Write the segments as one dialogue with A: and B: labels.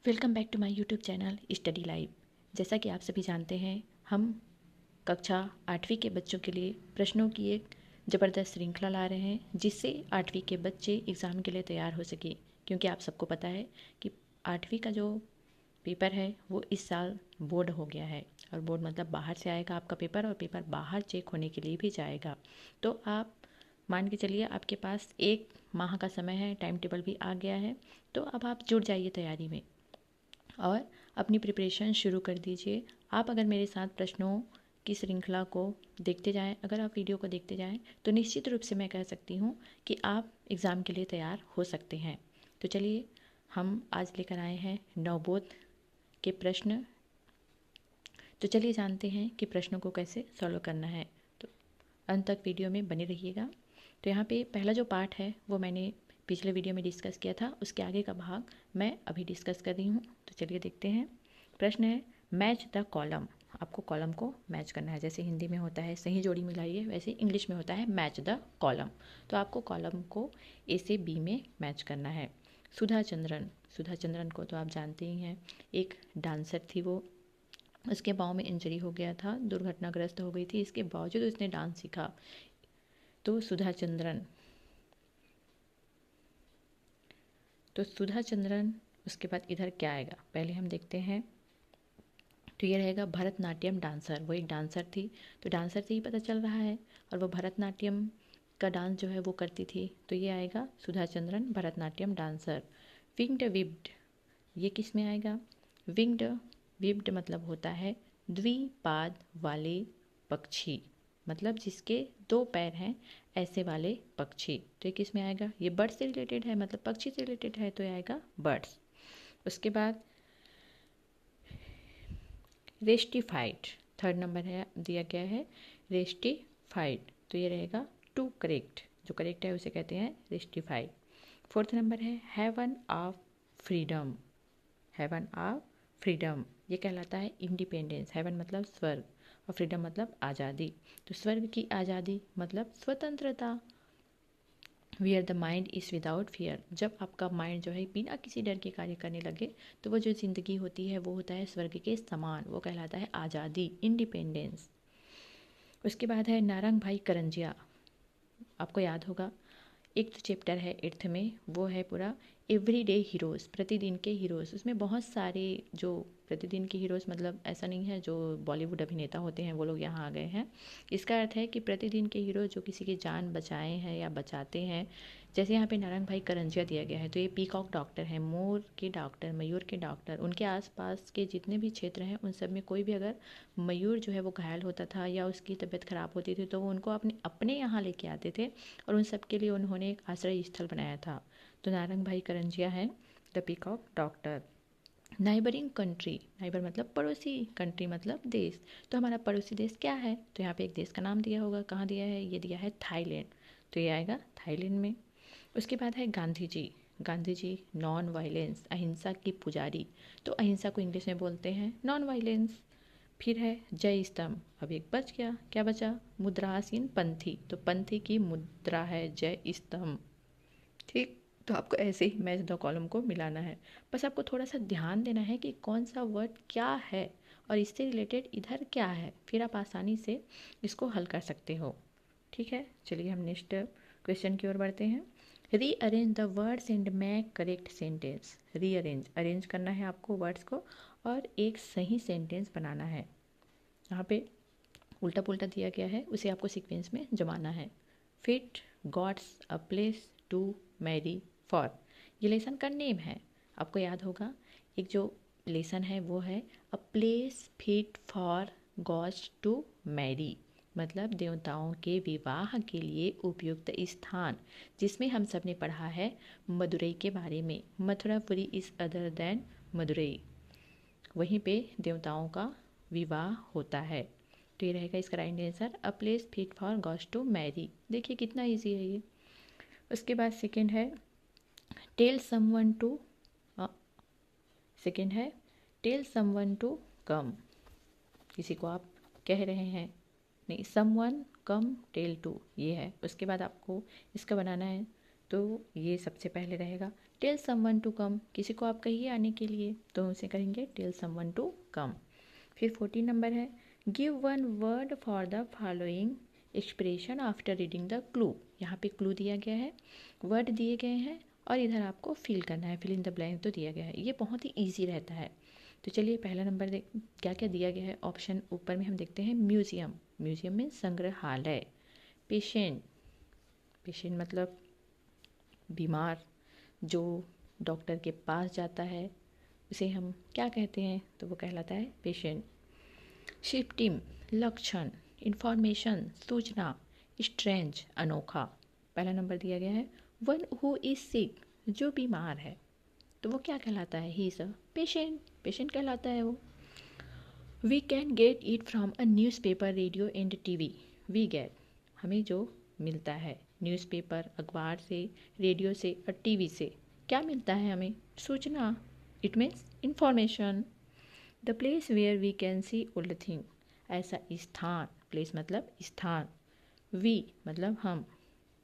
A: Welcome back to my YouTube channel study live. जैसा कि आप सभी जानते हैं, हम कक्षा 8वीं के बच्चों के लिए प्रश्नों की एक ज़बरदस्त श्रृंखला ला रहे हैं, जिससे 8वीं के बच्चे एग्ज़ाम के लिए तैयार हो सके। क्योंकि आप सबको पता है कि 8वीं का जो पेपर है वो इस साल बोर्ड हो गया है, और बोर्ड मतलब बाहर से आएगा आपका पेपर, और पेपर बाहर चेक होने के लिए भी जाएगा। तो आप मान के चलिए आपके पास 1 माह का समय है, टाइम टेबल भी आ गया है। तो अब आप जुट जाइए तैयारी में और अपनी प्रिपरेशन शुरू कर दीजिए। आप अगर मेरे साथ प्रश्नों की श्रृंखला को देखते जाएं, अगर आप वीडियो को देखते जाएं, तो निश्चित रूप से मैं कह सकती हूँ कि आप एग्ज़ाम के लिए तैयार हो सकते हैं। तो चलिए, हम आज लेकर आए हैं नवबोध के प्रश्न। तो चलिए जानते हैं कि प्रश्नों को कैसे सॉल्व करना है। तो अंत तक वीडियो में बने रहिएगा। तो यहाँ पे पहला जो पार्ट है वो मैंने पिछले वीडियो में डिस्कस किया था, उसके आगे का भाग मैं अभी डिस्कस कर रही हूँ। तो चलिए देखते हैं। प्रश्न है, मैच द कॉलम। आपको कॉलम को मैच करना है। जैसे हिंदी में होता है सही जोड़ी मिलाइए, वैसे इंग्लिश में होता है मैच द कॉलम। तो आपको कॉलम को ए से बी में मैच करना है। सुधा चंद्रन, सुधा चंद्रन को तो आप जानते ही हैं, एक डांसर थी वो। उसके पाँव में इंजरी हो गया था, दुर्घटनाग्रस्त हो गई थी, इसके बावजूद उसने डांस सीखा। तो सुधा चंद्रन, तो सुधा चंद्रन, उसके बाद इधर क्या आएगा पहले हम देखते हैं। तो ये रहेगा भरतनाट्यम डांसर। वो एक डांसर थी, तो डांसर से ही पता चल रहा है, और वो भरतनाट्यम का डांस जो है वो करती थी। तो ये आएगा Sudha Chandran Bharatanatyam dancer. Winged whipped, ये किस में आएगा? विंग्ड विब्ड मतलब होता है द्विपाद वाले पक्षी, मतलब जिसके 2 पैर हैं ऐसे वाले पक्षी। तो ये किस में आएगा? ये बर्ड से रिलेटेड है, मतलब पक्षी से रिलेटेड है, तो ये आएगा बर्ड्स। उसके बाद रेस्टिफाइड, 3rd नंबर है, दिया गया है रेस्टिफाइड। तो ये रहेगा टू करेक्ट, जो करेक्ट है उसे कहते हैं रेस्टिफाइड। 4th नंबर है heaven of freedom. Heaven of freedom ये कहलाता है इंडिपेंडेंस। हेवन मतलब स्वर्ग, और फ्रीडम मतलब आज़ादी। तो स्वर्ग की आज़ादी मतलब स्वतंत्रता। Where the mind is without fear, जब आपका माइंड जो है बिना किसी डर के कार्य करने लगे, तो वो जो ज़िंदगी होती है वो होता है स्वर्ग के समान, वो कहलाता है आज़ादी, इंडिपेंडेंस। उसके बाद है नारंग भाई करंजिया। आपको याद होगा, एक तो चैप्टर है 8th में, वो है पूरा एवरीडे हीरोज़, प्रतिदिन के हीरोज़। उसमें बहुत सारे जो प्रतिदिन के हीरोज़, मतलब ऐसा नहीं है जो बॉलीवुड अभिनेता होते हैं वो लोग यहाँ आ गए हैं। इसका अर्थ है कि प्रतिदिन के हीरो जो किसी की जान बचाए हैं या बचाते हैं। जैसे यहाँ पे नारायण भाई करंजिया दिया गया है, तो ये पीकॉक डॉक्टर हैं, मोर के डॉक्टर, मयूर के डॉक्टर। उनके आसपास के जितने भी क्षेत्र हैं उन सब में कोई भी अगर मयूर जो है वो घायल होता था या उसकी तबीयत खराब होती थी, तो वो उनको अपने यहाँ लेके आते थे, और उन सब के लिए उन्होंने एक आश्रय स्थल बनाया था। तो नारंग भाई करंजिया है the peacock doctor. Neighbouring country, neighbour मतलब पड़ोसी, कंट्री मतलब देश। तो हमारा पड़ोसी देश क्या है? तो यहाँ पे एक देश का नाम दिया होगा, कहाँ दिया है? ये दिया है थाईलैंड। तो ये आएगा थाईलैंड में। उसके बाद है गांधी जी। गांधी जी नॉन वायलेंस, अहिंसा की पुजारी। तो अहिंसा को इंग्लिश में बोलते हैं नॉन वायलेंस। फिर है जय स्तंभ, अब एक बच गया, क्या बचा? मुद्रासीन पंथी, तो पंथी की मुद्रा है जय स्तंभ। ठीक, तो आपको ऐसे ही मैच द कॉलम को मिलाना है। बस आपको थोड़ा सा ध्यान देना है कि कौन सा वर्ड क्या है और इससे रिलेटेड इधर क्या है, फिर आप आसानी से इसको हल कर सकते हो। ठीक है, चलिए हम नेक्स्ट क्वेश्चन की ओर बढ़ते हैं। Rearrange the words and make correct sentence. Rearrange, arrange करना है आपको वर्ड्स को और एक सही सेंटेंस बनाना है। यहाँ पे उल्टा पुल्टा दिया गया है, उसे आपको सीक्वेंस में जमाना है। Fit gods a place to marry for, ये लेसन का नेम है। आपको याद होगा, एक जो लेसन है वो है a place fit for gods to marry, मतलब देवताओं के विवाह के लिए उपयुक्त स्थान, जिसमें हम सब ने पढ़ा है मदुरई के बारे में। Mathurapuri is other than Madurai, वहीं पे देवताओं का विवाह होता है। तो ये रहेगा इसका right answer, a place fit for gods to marry. देखिए कितना इजी है ये। उसके बाद सेकंड है टेल समवन टू, सेकंड है टेल समवन टू कम, किसी को आप कह रहे हैं, नहीं, समवन कम टेल टू ये है। उसके बाद आपको इसका बनाना है, तो ये सबसे पहले रहेगा टेल समवन टू कम, किसी को आप कहिए आने के लिए, तो उसे करेंगे टेल समवन टू कम। फिर 14 नंबर है, give one word for the following expression after reading the clue. यहाँ पे क्लू दिया गया है, वर्ड दिए गए हैं और इधर आपको फिल करना है, फिल इन द ब्लैंक तो दिया गया है। ये बहुत ही ईजी रहता है। तो चलिए पहला नंबर देख क्या क्या दिया गया है। ऑप्शन ऊपर में हम देखते हैं म्यूजियम, म्यूजियम में संग्रहालय। पेशेंट, पेशेंट मतलब बीमार, जो डॉक्टर के पास जाता है उसे हम क्या कहते हैं, तो वो कहलाता है पेशेंट। सिम्पटम, लक्षण, इंफॉर्मेशन, सूचना। स्ट्रेंज, अनोखा। पहला नंबर दिया गया है वन हु इज सिक, जो बीमार है, तो वो क्या कहलाता है, he is a patient, patient कहलाता है वो। We can get it from a newspaper, radio and TV. We get, हमें जो मिलता है न्यूज़पेपर, अखबार से, रेडियो से और टीवी से, क्या मिलता है हमें, सूचना। It means information. The place where we can see old thing, ऐसा स्थान, प्लेस मतलब स्थान, वी मतलब हम,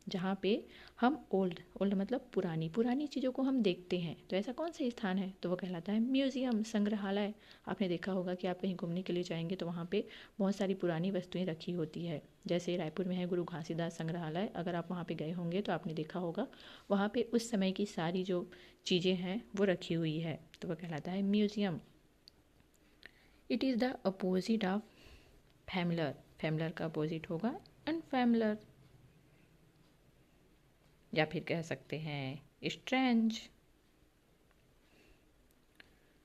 A: जहाँ पे हम ओल्ड, ओल्ड मतलब पुरानी, पुरानी चीज़ों को हम देखते हैं, तो ऐसा कौन सा स्थान है, तो वो कहलाता है म्यूजियम, संग्रहालय। आपने देखा होगा कि आप कहीं घूमने के लिए जाएंगे तो वहाँ पे बहुत सारी पुरानी वस्तुएं रखी होती है। जैसे रायपुर में है गुरु घासीदास संग्रहालय, अगर आप वहाँ पे गए होंगे तो आपने देखा होगा वहाँ पे उस समय की सारी जो चीज़ें हैं वो रखी हुई है, तो वह कहलाता है museum. It is the opposite of familiar, familiar का अपोजिट होगा अनफैमिलर, या फिर कह सकते हैं स्ट्रेंज।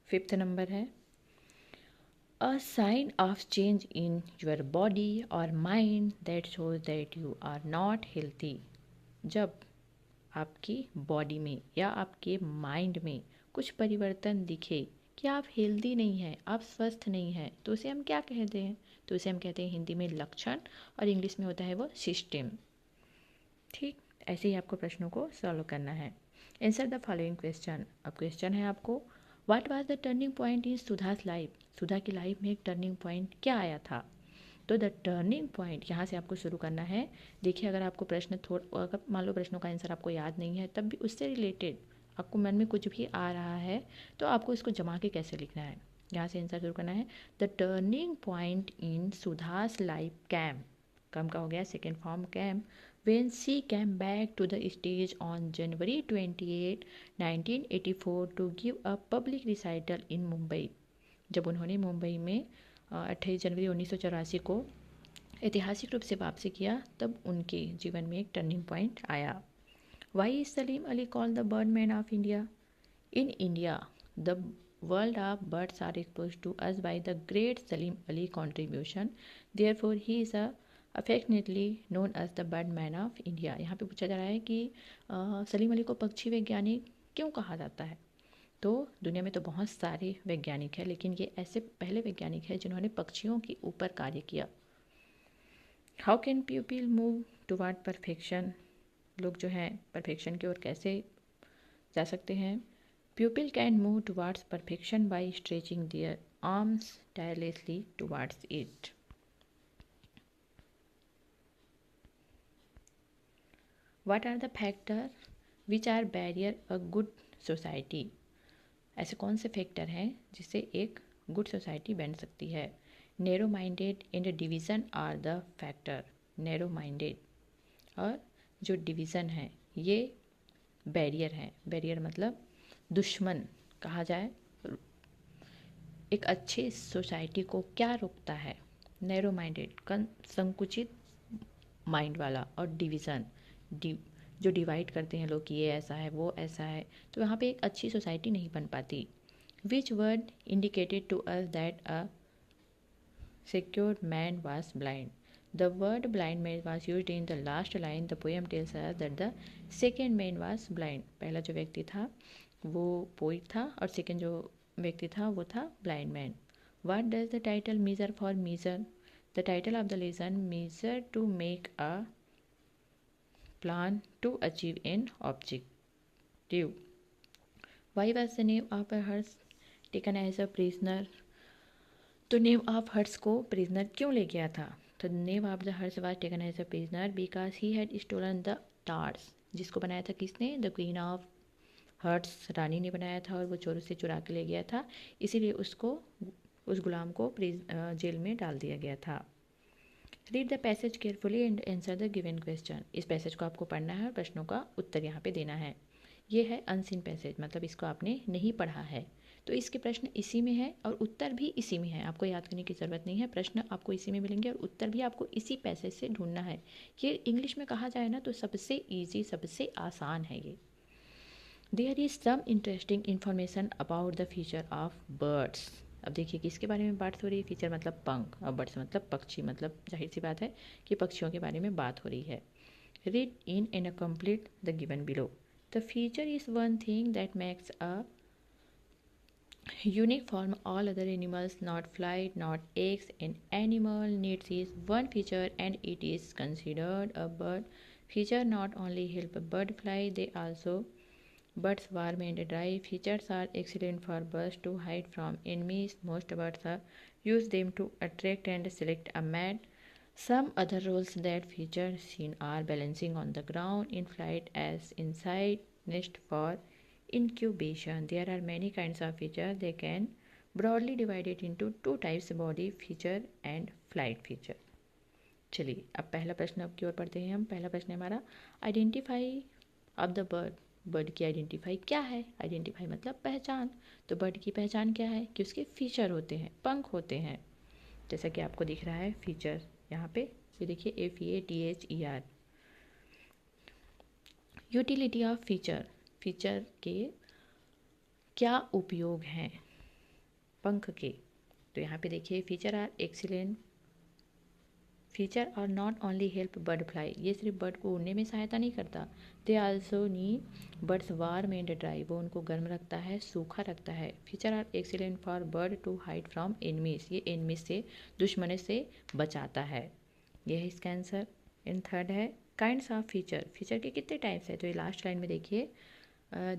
A: 5th नंबर है a sign of change in your body और mind that shows that you are not healthy. जब आपकी बॉडी में या आपके माइंड में कुछ परिवर्तन दिखे कि आप हेल्दी नहीं हैं, आप स्वस्थ नहीं हैं, तो उसे हम क्या कहते हैं, तो उसे हम कहते हैं हिंदी में लक्षण और इंग्लिश में होता है वो सिस्टम। ठीक, ऐसे ही आपको प्रश्नों को सॉल्व करना है। Answer the following question. अब क्वेश्चन है आपको, what was the turning point in Sudha's life, Sudha की लाइफ में एक टर्निंग पॉइंट क्या आया था, तो द टर्निंग पॉइंट यहाँ से आपको शुरू करना है। देखिए अगर आपको प्रश्न अगर मान लो प्रश्नों का आंसर आपको याद नहीं है, तब भी उससे रिलेटेड आपको मन में कुछ भी आ रहा है तो आपको इसको जमा के कैसे लिखना है। यहाँ से आंसर शुरू करना है, the turning point in Sudha's life came, come का हो गया second form came, when she came back to the stage on January 28, 1984 to give a public recital in Mumbai। जब उन्होंने मुंबई में 28 जनवरी 1984 को ऐतिहासिक रूप से वापसी किया, तब उनके जीवन में एक टर्निंग पॉइंट आया। Why is Salim Ali called the bird man of India. In India the world of birds are exposed to us by the great Salim Ali contribution, therefore he is a affectionately known as the bird man of India। यहाँ पे पूछा जा रहा है कि सलीम अली को पक्षी वैज्ञानिक क्यों कहा जाता है, तो दुनिया में तो बहुत सारे वैज्ञानिक हैं, लेकिन ये ऐसे पहले वैज्ञानिक हैं जिन्होंने पक्षियों के ऊपर कार्य किया। How can people move toward perfection, लोग जो हैं परफेक्शन की ओर कैसे जा सकते हैं। Pupil can move towards perfection by stretching their arms tirelessly towards it। What are the factors which are barrier a good society? ऐसे कौन से फैक्टर हैं जिससे एक गुड सोसाइटी बन सकती है। Narrow minded and division are the factor. Narrow minded और जो डिवीज़न है ये बैरियर है। बैरियर मतलब दुश्मन कहा जाए। एक अच्छी सोसाइटी को क्या रोकता है, नैरो माइंडेड संकुचित माइंड वाला, और डिवीज़न जो डिवाइड करते हैं लोग कि ये ऐसा है वो ऐसा है, तो यहाँ पे एक अच्छी सोसाइटी नहीं बन पाती। Which word indicated to us that a secured man was blind। The word blind man was used in the last line। The poem tells us that the second man was blind। पहला जो व्यक्ति था वो poet था और second जो व्यक्ति था वो था blind man. What does the title measure for measure? The title of the lesson measure to make a plan to achieve an objective। Why was the name of a horse taken as a prisoner? तो knave of hearts को prisoner क्यों ले गया था, तो knave of the hearts was taken as a prisoner because he had stolen the tarts. जिसको बनाया था किसने, द क्वीन ऑफ हर्ट्स रानी ने बनाया था और वो चोरों से चुरा के ले गया था, इसीलिए उस गुलाम को जेल में डाल दिया गया था। Read the passage carefully and answer the given question. इस पैसेज को आपको पढ़ना है और प्रश्नों का उत्तर यहाँ पे देना है। ये है अनसीन पैसेज, मतलब इसको आपने नहीं पढ़ा है, तो इसके प्रश्न इसी में है और उत्तर भी इसी में है। आपको याद करने की ज़रूरत नहीं है, प्रश्न आपको इसी में मिलेंगे और उत्तर भी आपको इसी पैसेज से ढूंढना है। ये इंग्लिश में कहा जाए ना तो सबसे ईजी, सबसे आसान है ये। There is some interesting information about the feature of birds. अब देखिए किसके बारे में बात हो रही है, फीचर मतलब पंख और बर्ड्स मतलब पक्षी, मतलब जाहिर सी बात है कि पक्षियों के बारे में बात हो रही है। Read in and complete the given below. The feature is one thing that makes a unique from all other animals, not flight, not eggs. An animal needs is one feature and it is considered a bird. Feature not only help bird fly, they also birds warm and dry. Features are excellent for birds to hide from enemies. Most birds use them to attract and select a mate. Some other roles that feature seen are balancing on the ground in flight as inside nest for incubation. There are many kinds of feature. They can broadly divided into two types: body feature and flight feature. चलिए अब पहला प्रश्न अब की ओर पढ़ते हैं हम। पहला प्रश्न है हमारा, identify of the bird. Bird की आइडेंटिफाई क्या है? आइडेंटिफाई मतलब पहचान। तो बर्ड की पहचान क्या है कि उसके फीचर होते हैं, पंख होते हैं, जैसा कि आपको दिख रहा है फीचर यहाँ पे, ये देखिए FEATHER। Utility of feature, feature के क्या उपयोग हैं पंख के? तो यहाँ पे देखिए feature are excellent, feature are not only help bird fly, ये सिर्फ बर्ड को उड़ने में सहायता नहीं करता। They also need birds warm and dry, वो उनको गर्म रखता है, सूखा रखता है। Feature are excellent for bird to hide from enemies, ये एनिमीज से, दुश्मनों से बचाता है। यह है इसका आंसर। एंड थर्ड है काइंड्स ऑफ फीचर, फीचर के कितने टाइप्स है? तो ये लास्ट लाइन में देखिए,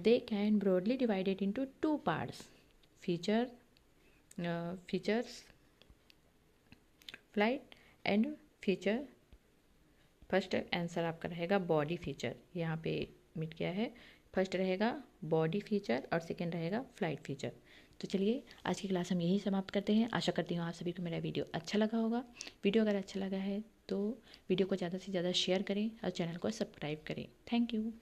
A: they can broadly divided into two parts: features flight and feature। First answer आपका रहेगा बॉडी फीचर, यहाँ पे मिट गया है। फर्स्ट रहेगा बॉडी फीचर और सेकंड रहेगा फ्लाइट फीचर। तो चलिए आज की क्लास हम यही समाप्त करते हैं। आशा करती हूँ आप सभी को मेरा वीडियो अच्छा लगा होगा। वीडियो अगर अच्छा लगा है तो वीडियो को ज़्यादा से ज़्यादा शेयर करें और चैनल को सब्सक्राइब करें। Thank you.